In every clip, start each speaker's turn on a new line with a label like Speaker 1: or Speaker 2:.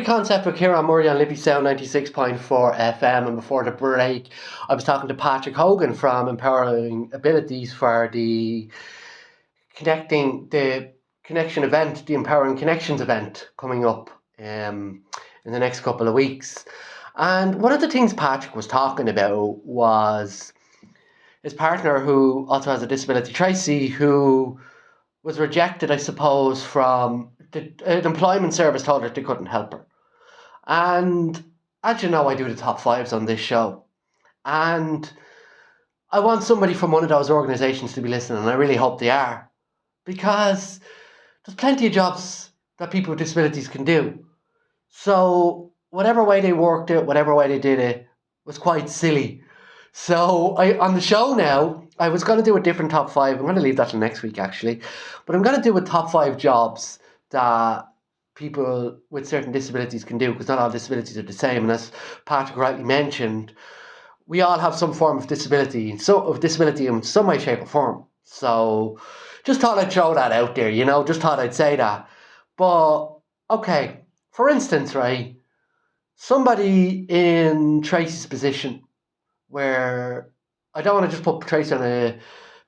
Speaker 1: Concept with Ciaran Murray on Liffey Sound 96.4 FM, and before the break I was talking to Patrick Hogan from Empowering Abilities for the connection event, the Empowering Connections event coming up in the next couple of weeks. And one of the things Patrick was talking about was his partner, who also has a disability, Tracey, who was rejected, I suppose, from the employment service told her they couldn't help her. And as you know, I do the top fives on this show. And I want somebody from one of those organisations to be listening, and I really hope they are. Because there's plenty of jobs that people with disabilities can do. So whatever way they worked it, whatever way they did it, was quite silly. So on the show now, I was going to do a different top five. I'm going to leave that till next week, actually. But I'm going to do a top five jobs that people with certain disabilities can do, because not all disabilities are the same. And as Patrick rightly mentioned, we all have some form of disability, in some way, shape or form. So just thought I'd throw that out there, just thought I'd say that. But, okay, for instance, right, somebody in Tracey's position, where I don't want to just put Tracey on a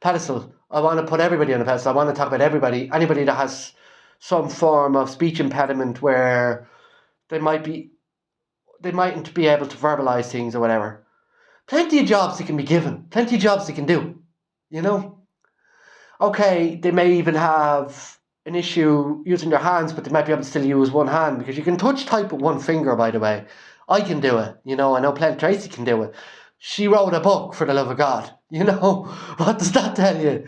Speaker 1: pedestal. I want to put everybody on a pedestal. I want to talk about everybody, anybody that has some form of speech impediment where they mightn't be able to verbalise things or whatever. Plenty of jobs they can be given. Plenty of jobs they can do, Okay, they may even have an issue using their hands, but they might be able to still use one hand, because you can touch type with one finger, by the way. I can do it, I know plenty. Tracey can do it. She wrote a book, for the love of God. What does that tell you?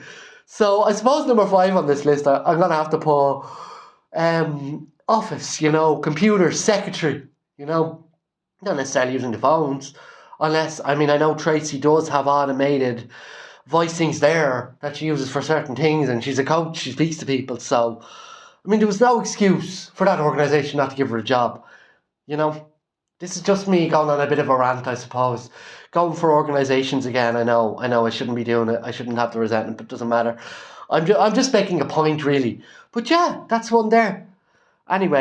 Speaker 1: So I suppose number 5 on this list, I'm going to have to put office, computer, secretary, not necessarily using the phones. Unless, I know Tracey does have automated voice things there that she uses for certain things, and she's a coach, she speaks to people. So, there was no excuse for that organisation not to give her a job, This is just me going on a bit of a rant, I suppose. Going for organisations again, I know I shouldn't be doing it. I shouldn't have the resentment, but it doesn't matter. I'm just making a point, really. But yeah, that's one there. Anyway.